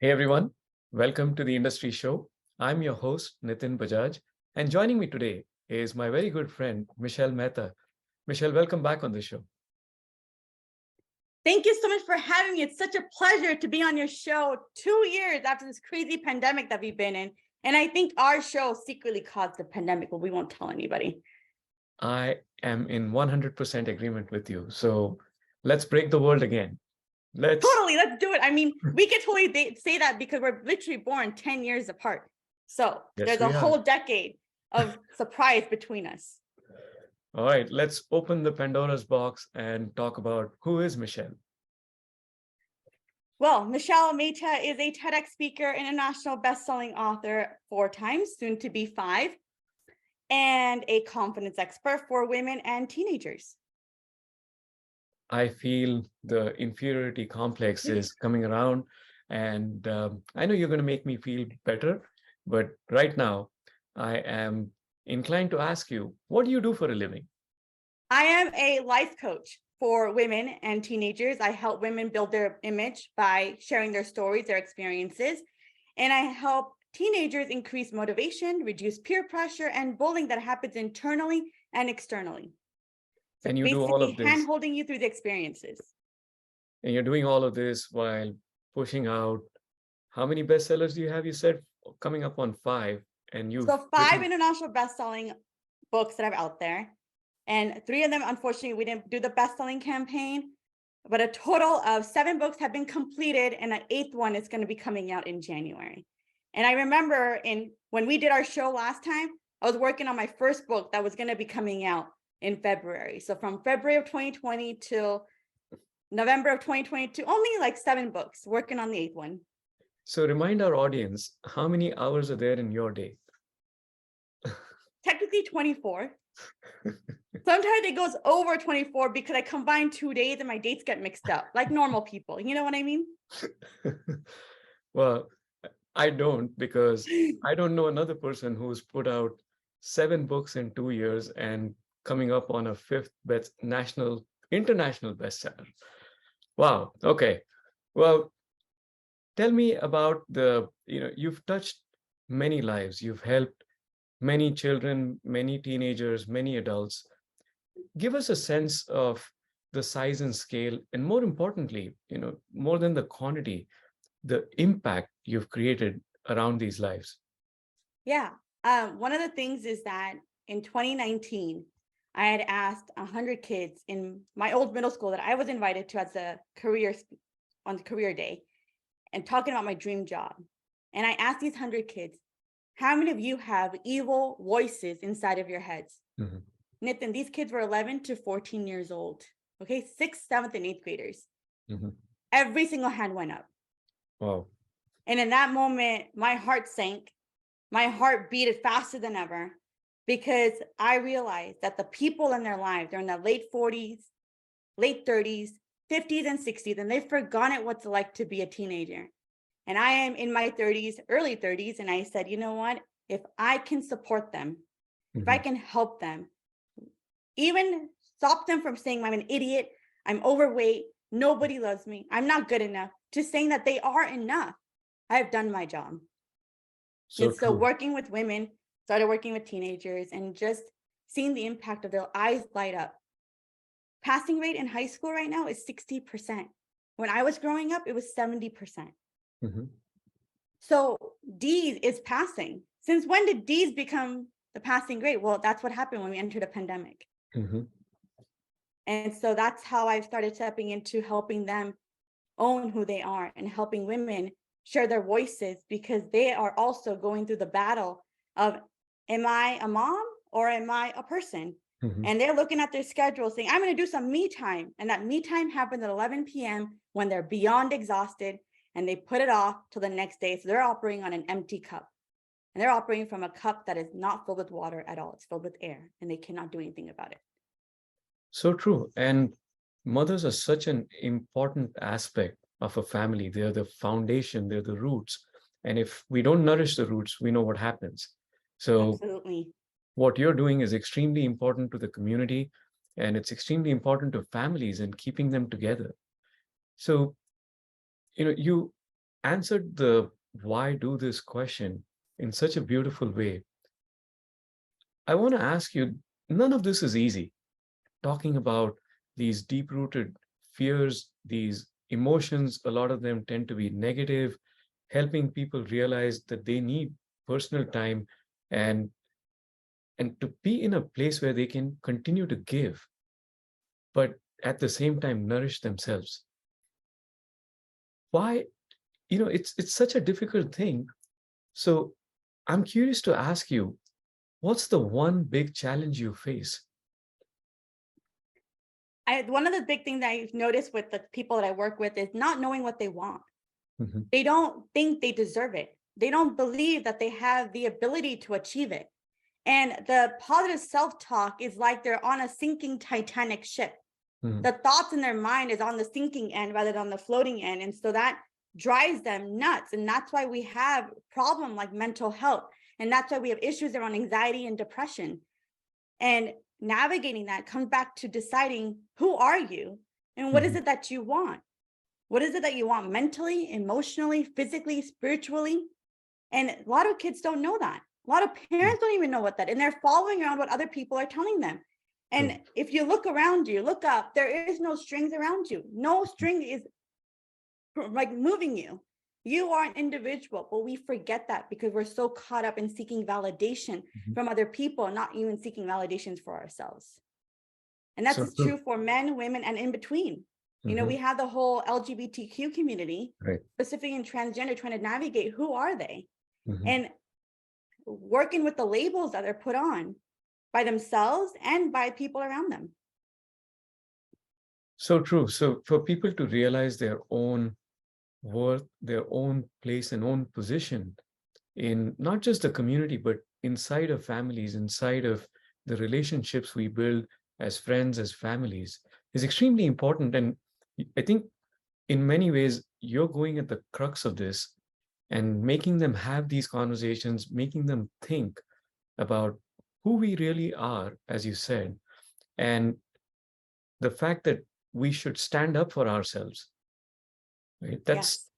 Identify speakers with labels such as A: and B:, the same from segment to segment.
A: Hey everyone, welcome to the Industry Show. I'm your host, Nitin Bajaj, and joining me today is my very good friend, Michelle Mehta. Michelle, welcome back on the show.
B: Thank you so much for having me. It's such a pleasure to be on your show 2 years after this crazy pandemic that we've been in. And I think our show secretly caused the pandemic, but we won't tell anybody.
A: I am in 100% agreement with you. So let's break the world again. Let's
B: do it. I mean, we could totally say that because we're literally born 10 years apart. So
A: Yes,
B: there's a whole decade of surprise between us.
A: All right, let's open the Pandora's box and talk about who is Michelle.
B: Well, Michelle Mehta is a TEDx speaker, international bestselling author 4 times, soon to be 5, and a confidence expert for women and teenagers.
A: I feel the inferiority complex is coming around, and I know you're going to make me feel better, but right now I am inclined to ask you, what do you do for a living?
B: I am a life coach for women and teenagers. I help women build their image by sharing their stories, their experiences, and I help teenagers increase motivation, reduce peer pressure, and bullying that happens internally and externally. So
A: And you do all
B: basically
A: of this,
B: hand-holding you through the experiences.
A: and you're doing all of this while pushing out, how many bestsellers do you have? You said coming up on 5, and you've
B: So 5 international best-selling books that I have out there. And 3 of them, unfortunately, we didn't do the best-selling campaign, but a total of 7 books have been completed, and an 8th one is going to be coming out in January. And I remember when we did our show last time, I was working on my first book that was going to be coming out in February. So from February of 2020 till November of 2022, only like 7 books, working on the 8th one.
A: So remind our audience, how many hours are there in your day?
B: Technically 24. Sometimes it goes over 24 because I combine 2 days and my dates get mixed up, like normal people. You know what I mean?
A: Well, I don't, because I don't know another person who's put out 7 books in 2 years and coming up on a 5th international bestseller. Wow. Okay. Well, tell me about you've touched many lives. You've helped many children, many teenagers, many adults. Give us a sense of the size and scale, and more importantly, more than the quantity, the impact you've created around these lives.
B: Yeah. One of the things is that in 2019, I had asked 100 kids in my old middle school that I was invited to as a on the career day and talking about my dream job. And I asked these 100 kids, how many of you have evil voices inside of your heads?
A: Mm-hmm.
B: Nitin, these kids were 11 to 14 years old. Okay, 6th, 7th, and 8th graders.
A: Mm-hmm.
B: Every single hand went up.
A: Wow.
B: And in that moment, my heart sank. My heart beat faster than ever because I realized that the people in their lives, they're in their late 40s, late 30s, 50s, and 60s, and they've forgotten what it's like to be a teenager. And I am in my 30s, early 30s, and I said, you know what? If I can support them, if I can help them, even stop them from saying I'm an idiot, I'm overweight, nobody loves me, I'm not good enough, to saying that they are enough, I have done my job. So working with women, started working with teenagers, and just seeing the impact of their eyes light up. Passing rate in high school right now is 60%. When I was growing up, it was 70%.
A: Mm-hmm.
B: So D's is passing. Since when did D's become the passing grade? Well, that's what happened when we entered a pandemic.
A: Mm-hmm.
B: And so that's how I started stepping into helping them own who they are and helping women share their voices, because they are also going through the battle of, am I a mom or am I a person?
A: Mm-hmm.
B: And they're looking at their schedule saying, I'm going to do some me time. And that me time happens at 11 p.m. when they're beyond exhausted, and they put it off till the next day. So they're operating on an empty cup, and they're operating from a cup that is not filled with water at all. It's filled with air, and they cannot do anything about it.
A: So true. And mothers are such an important aspect of a family. They're the foundation, they're the roots. And if we don't nourish the roots, we know what happens. So
B: absolutely,
A: what you're doing is extremely important to the community, and it's extremely important to families and keeping them together. So, you answered the why do this question in such a beautiful way. I want to ask you, none of this is easy. Talking about these deep rooted fears, these emotions, a lot of them tend to be negative, helping people realize that they need personal time and to be in a place where they can continue to give, but at the same time nourish themselves. Why, it's such a difficult thing. So I'm curious to ask you, what's the one big challenge you face?
B: One of the big things that I've noticed with the people that I work with is not knowing what they want.
A: Mhm.
B: They don't think they deserve it. They don't believe that they have the ability to achieve it. And the positive self-talk is like they're on a sinking Titanic ship.
A: Mhm.
B: The thoughts in their mind is on the sinking end rather than the floating end. And so that drives them nuts. And that's why we have problems like mental health. And that's why we have issues around anxiety and depression. And navigating that comes back to deciding, who are you and what is
A: Mhm.
B: it that you want? What is it that you want mentally, emotionally, physically, spiritually? And a lot of kids don't know that. A lot of
A: Mhm.
B: parents don't even know what that, and they're following around what other people are telling them.
A: True.
B: And if you look around you, look up, there is no strings around you. No string is like moving you. You are an individual, but we forget that because we're so caught up in seeking validation
A: Mhm.
B: from other people, not even seeking validations for ourselves. And that's
A: So
B: just true
A: true.
B: for men, women, and in between. We
A: Mhm.
B: have the whole LGBTQ community,
A: Right.
B: specifically in transgender, trying to navigate who are they,
A: Mhm.
B: and working with the labels that are put on by themselves and by people around them.
A: So true. So for people to realize their own worth, their own place and own position in not just the community, but inside of families, inside of the relationships we build as friends, as families, is extremely important. And I think in many ways, you're going at the crux of this and making them have these conversations, making them think about who we really are, as you said, and the fact that we should stand up for ourselves. Right?
B: Yes.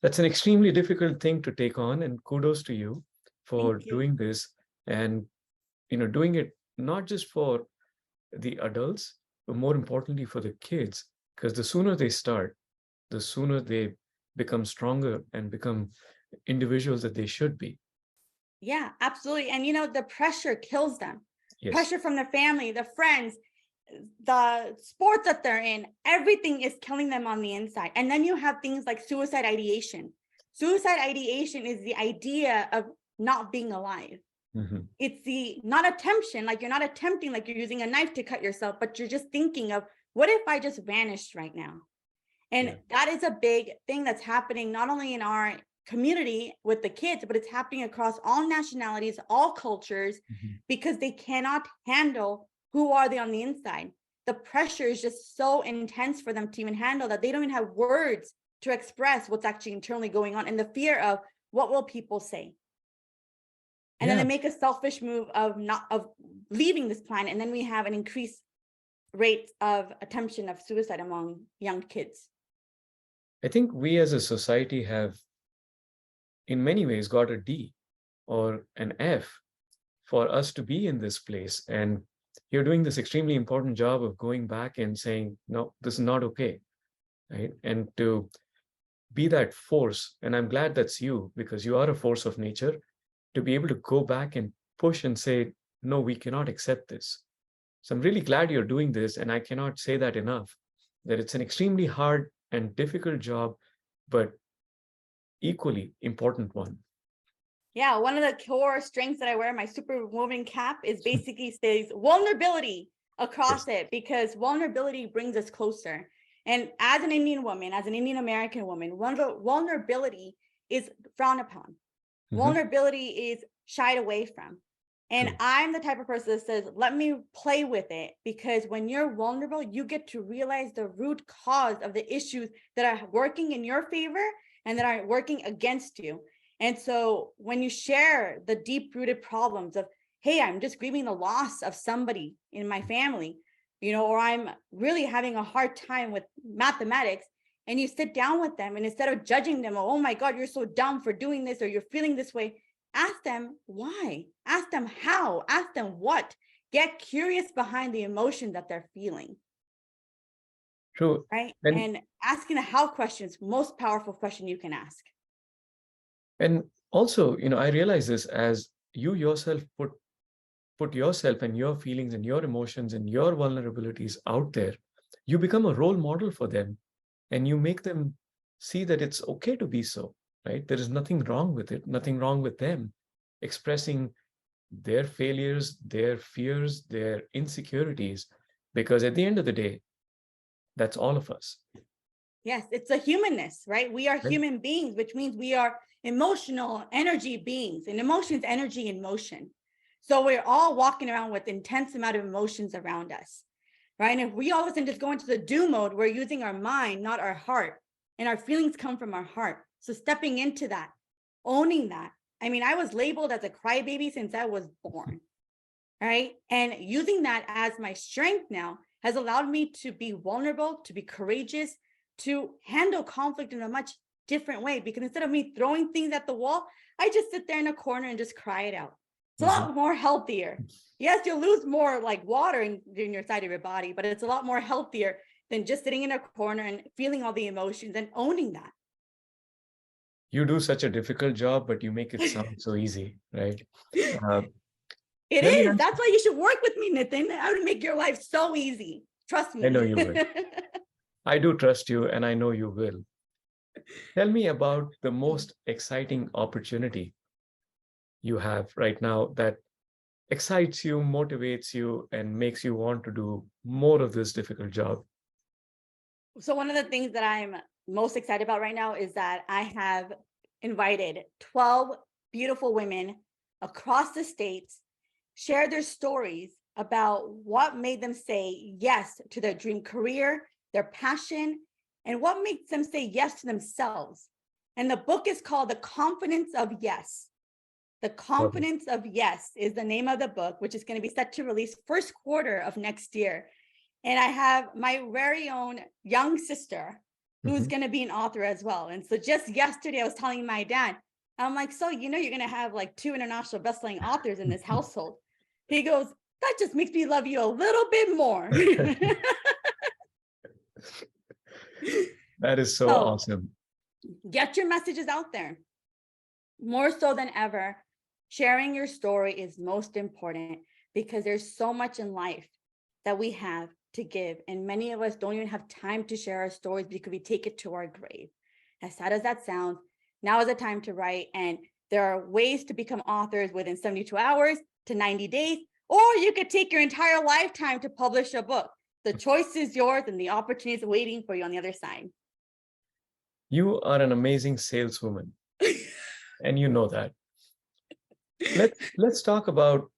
A: That's an extremely difficult thing to take on, and kudos to you for
B: Thank you.
A: doing this and doing it not just for the adults, but more importantly for the kids, because the sooner they start, the sooner they become stronger and become individuals that they should be.
B: Yeah, absolutely. And the pressure kills them.
A: Yes.
B: Pressure from their family, the friends, the sports that they're in, everything is killing them on the inside. And then you have things like suicide ideation. Suicide ideation is the idea of not being alive.
A: Mhm.
B: It's the not attemption, like you're not attempting, like you're using a knife to cut yourself, but you're just thinking of, what if I just vanished right now? And
A: Yeah.
B: that is a big thing that's happening not only in our community with the kids, but it's happening across all nationalities, all cultures,
A: Mhm.
B: because they cannot handle who are they on the inside. The pressure is just so intense for them to even handle that they don't even have words to express what's actually internally going on, and the fear of what will people say. And then
A: Yeah.
B: they make a selfish move of not of leaving this planet, and then we have an increased rate of attemption of suicide among young kids.
A: I think we as a society have, in many ways, got a D or an F for us to be in this place. And you're doing this extremely important job of going back and saying, no, this is not okay. Right. And to be that force, and I'm glad that's you because you are a force of nature, to be able to go back and push and say, no, we cannot accept this. So I'm really glad you're doing this. And I cannot say that enough, that it's an extremely hard and difficult job, but equally important one.
B: Yeah, one of the core strengths that I wear, my superwoman cap, is basically says vulnerability across
A: Yes.
B: it, because vulnerability brings us closer. And as an Indian woman, as an Indian American woman, vulnerability is frowned upon.
A: Mhm.
B: Vulnerability is shied away from. And
A: True.
B: I'm the type of person that says, let me play with it, because when you're vulnerable, you get to realize the root cause of the issues that are working in your favor and that are working against you. And so when you share the deep rooted problems of, hey, I'm just grieving the loss of somebody in my family, or I'm really having a hard time with mathematics, and you sit down with them, and instead of judging them, oh my God, you're so dumb for doing this, or you're feeling this way, ask them why, ask them how, ask them what. Get curious behind the emotion that they're feeling,
A: True.
B: right?
A: And
B: And asking the how questions, most powerful question you can ask.
A: and also, I realize this as you yourself put yourself and your feelings and your emotions and your vulnerabilities out there, you become a role model for them, and you make them see that it's okay to be so, right? There is nothing wrong with it, nothing wrong with them expressing their failures, their fears, their insecurities, because at the end of the day, that's all of us.
B: Yes, it's a humanness, right? We are
A: Right?
B: human beings, which means we are emotional energy beings, and emotions, energy in motion. So we're all walking around with intense amount of emotions around us, right? And if we all of a sudden just go into the do mode, we're using our mind, not our heart, and our feelings come from our heart. So stepping into that, owning that. I mean, I was labeled as a crybaby since I was born, right? And using that as my strength now has allowed me to be vulnerable, to be courageous, to handle conflict in a much different way. Because instead of me throwing things at the wall, I just sit there in a corner and just cry it out. It's a
A: Mhm.
B: lot more healthier. Yes, you'll lose more like water in your side of your body, but it's a lot more healthier than just sitting in a corner and feeling all the emotions and owning that.
A: You do such a difficult job, but you make it sound so easy, right? Uh,
B: It
A: let me
B: is.
A: ask,
B: That's why you should work with me, Nitin. I would make your life so easy. Trust
A: I know
B: me.
A: you will. I do trust you, and I know you will. Tell me about the most exciting opportunity you have right now that excites you, motivates you, and makes you want to do more of this difficult job.
B: So one of the things that I'm most excited about right now is that I have invited 12 beautiful women across the states share their stories about what made them say yes to their dream career, their passion, and what makes them say yes to themselves. And the book is called The Confidence of Yes. The
A: Love it.
B: Confidence of Yes is the name of the book, which is going to be set to release first quarter of next year. And I have my very own young sister who's
A: Mhm.
B: going to be an author as well. And so just yesterday, I was telling my dad, I'm like, so, you're going to have like 2 international bestselling authors in this household. He goes, that just makes me love you a little bit more.
A: That is so
B: So
A: awesome.
B: get your messages out there. More so than ever, sharing your story is most important because there's so much in life that we have to give. And many of us don't even have time to share our stories because we take it to our grave. As sad as that sounds, now is the time to write. And there are ways to become authors within 72 hours to 90 days, or you could take your entire lifetime to publish a book. The choice is yours, and the opportunity is waiting for you on the other side.
A: You are an amazing saleswoman, and you know that. Let's talk about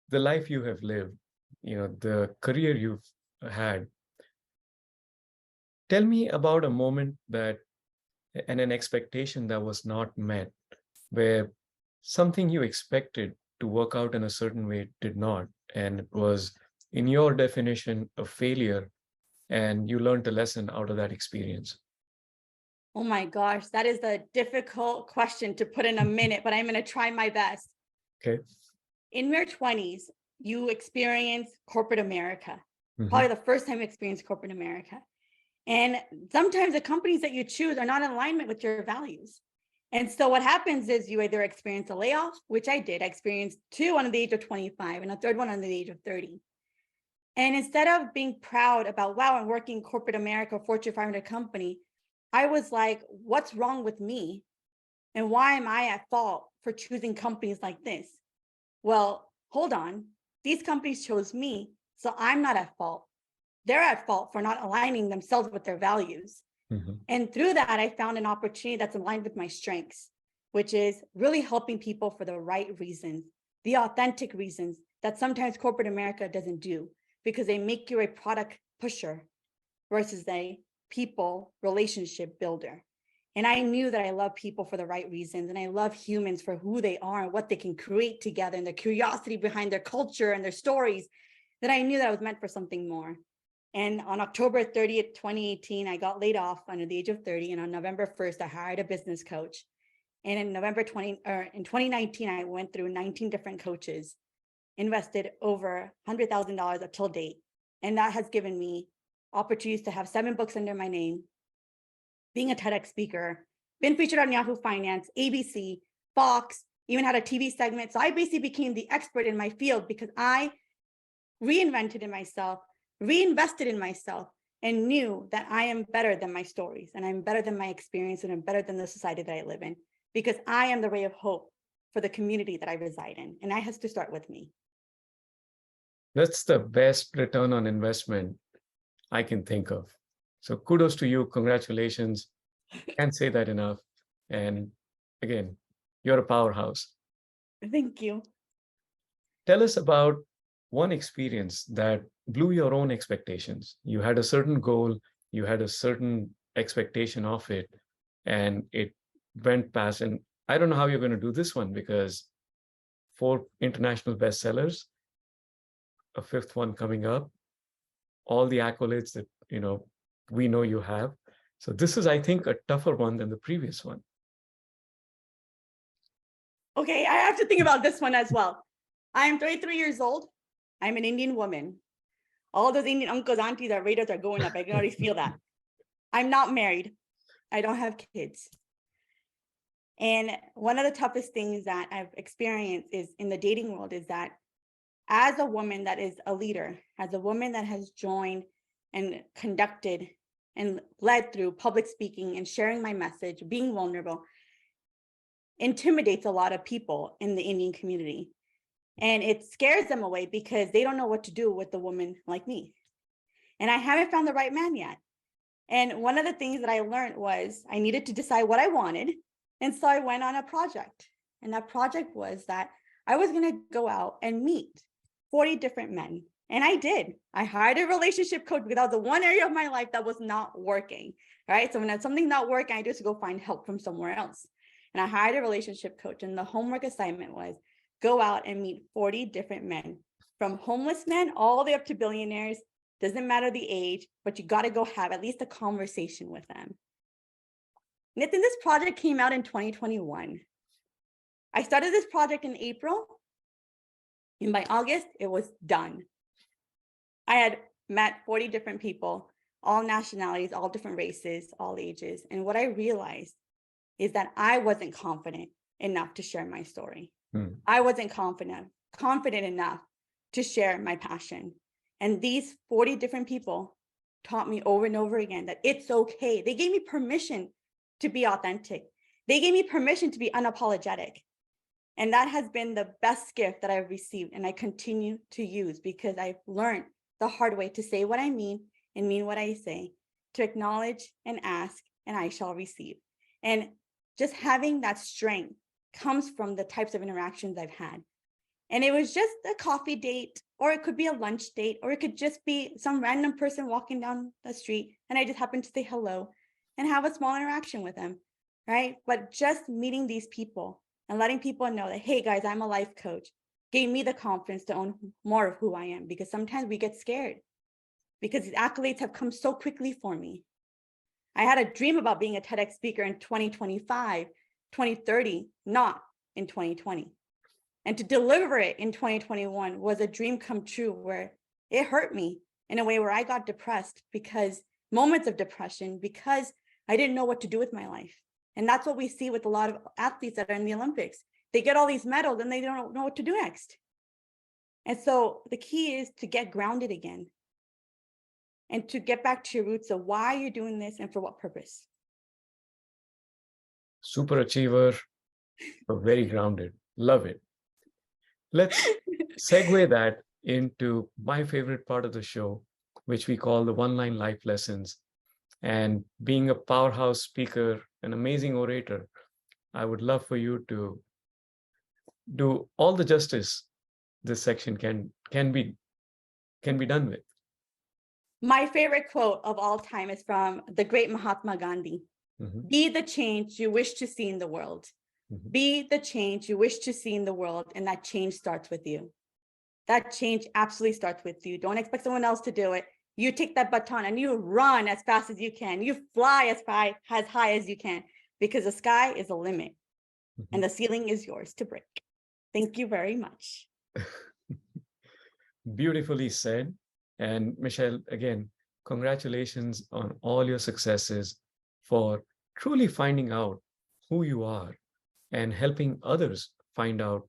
A: the life you have lived, the career you've had. Tell me about a moment that and an expectation that was not met, where something you expected to work out in a certain way did not, and it was, in your definition, a failure, and you learned a lesson out of that experience.
B: Oh my gosh, that is a difficult question to put in a minute, but I'm going to try my best.
A: Okay.
B: In your 20s, you experience corporate America,
A: Hmm.
B: probably the first time you experience corporate America. And sometimes the companies that you choose are not in alignment with your values. And so what happens is you either experience a layoff, which I did. I experienced 2 under the age of 25 and a third one under the age of 30. And instead of being proud about, wow, I'm working corporate America, Fortune 500 company, I was like, what's wrong with me? And why am I at fault for choosing companies like this? Well, hold on. These companies chose me, so I'm not at fault. They're at fault for not aligning themselves with their values.
A: Hmm.
B: And through that, I found an opportunity that's aligned with my strengths, which is really helping people for the right reasons, the authentic reasons that sometimes corporate America doesn't do, because they make you a product pusher versus a people relationship builder. And I knew that I love people for the right reasons. And I love humans for who they are and what they can create together and the curiosity behind their culture and their stories, that I knew that I was meant for something more. And on October 30th, 2018, I got laid off under the age of 30. And on November 1st, I hired a business coach. And in in 2019, I went through 19 different coaches, invested over $100,000 up till date. And that has given me opportunities to have 7 books under my name, being a TEDx speaker, been featured on Yahoo Finance, ABC, Fox, even had a TV segment. So I basically became the expert in my field because I reinvented in myself, reinvested in myself, and knew that I am better than my stories, and I'm better than my experience, and I'm better than the society that I live in, because I am the ray of hope for the community that I reside in. And that has to start with me.
A: That's the best return on investment I can think of. So kudos to you. Congratulations. Can't say that enough. And again, you're a powerhouse.
B: Thank you.
A: Tell us about one experience that blew your own expectations. You had a certain goal, you had a certain expectation of it, and it went past. And I don't know how you're going to do this one because 4 international bestsellers, a 5th one coming up, all the accolades that we know you have. So this is, I think, a tougher one than the previous one.
B: Okay, I have to think about this one as well. I am 33 years old. I'm an Indian woman. All those Indian uncles, aunties, our radars are going up. I can already feel that. I'm not married. I don't have kids. And one of the toughest things that I've experienced is in the dating world is that as a woman that is a leader, as a woman that has joined and conducted and led through public speaking and sharing my message, being vulnerable, intimidates a lot of people in the Indian community. And it scares them away because they don't know what to do with a woman like me. And I haven't found the right man yet. And one of the things that I learned was I needed to decide what I wanted. And so I went on a project. And that project was that I was going to go out and meet 40 different men. And I did. I hired a relationship coach because that was the one area of my life that was not working. Right. So when something's not working, I just go find help from somewhere else. And I hired a relationship coach. And the homework assignment was go out and meet 40 different men, from homeless men all the way up to billionaires. Doesn't matter the age, but you got to go have at least a conversation with them. And then this project came out in 2021. I started this project in April, and by August, it was done. I had met 40 different people, all nationalities, all different races, all ages. And what I realized is that I wasn't confident enough to share my story. I wasn't confident enough to share my passion. And these 40 different people taught me over and over again that it's okay. They gave me permission to be authentic. They gave me permission to be unapologetic. And that has been the best gift that I've received. And I continue to use because I've learned the hard way to say what I mean and mean what I say, to acknowledge and ask, and I shall receive. And just having that strength comes from the types of interactions I've had. And it was just a coffee date, or it could be a lunch date, or it could just be some random person walking down the street and I just happened to say hello and have a small interaction with them, right? But just meeting these people and letting people know that, hey guys, I'm a life coach, gave me the confidence to own more of who I am, because sometimes we get scared because these accolades have come so quickly for me. I had a dream about being a TEDx speaker in 2025, 2030, not in 2020. And to deliver it in 2021 was a dream come true, where it hurt me in a way where I got depressed, because moments of depression, because I didn't know what to do with my life. And that's what we see with a lot of athletes that are in the Olympics. They get all these medals and they don't know what to do next. And so the key is to get grounded again and to get back to your roots of why you're doing this and for what purpose.
A: Super achiever, but very grounded. Love it. Let's segue that into my favorite part of the show, which we call the one-line life lessons. And being a powerhouse speaker, an amazing orator, I would love for you to do all the justice this section can be done with.
B: My favorite quote of all time is from the great Mahatma Gandhi.
A: Mm-hmm.
B: Be the change you wish to see in the world. Mm-hmm. Be the change you wish to see in the world, and that change starts with you. That change absolutely starts with you. Don't expect someone else to do it. you take that baton and you run as fast as you can. You fly as high as you can, because the sky is the limit and the ceiling is yours to break. Thank you very much.
A: Beautifully said. And Michelle, again, congratulations on all your successes for truly finding out who you are and helping others find out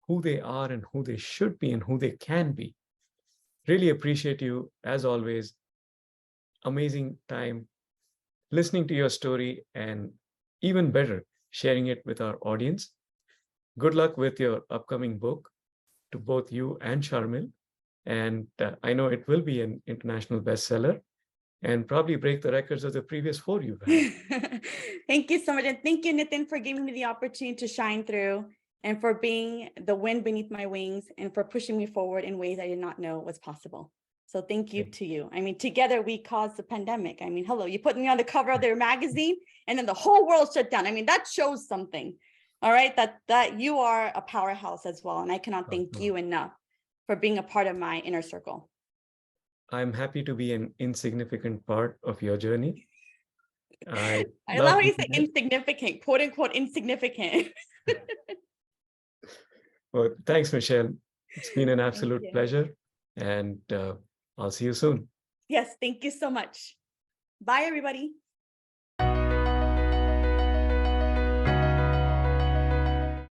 A: who they are and who they should be and who they can be. Really appreciate you as always. Amazing time listening to your story, and even better, sharing it with our audience. Good luck with your upcoming book to both you and Sharmil. And I know it will be an international bestseller and probably break the records of the previous 4 you've had.
B: Thank you so much. And thank you, Nitin, for giving me the opportunity to shine through, and for being the wind beneath my wings, and for pushing me forward in ways I did not know was possible. So thank you to you. I mean, together we caused the pandemic. I mean, hello, you put me on the cover of their magazine and then the whole world shut down. I mean, that shows something. All right, that you are a powerhouse as well. And I cannot thank you enough for being a part of my inner circle.
A: I'm happy to be an insignificant part of your journey. I
B: love how you say insignificant, quote unquote, insignificant.
A: Well, thanks, Michelle. It's been an absolute pleasure. And I'll see you soon.
B: Yes, thank you so much. Bye, everybody.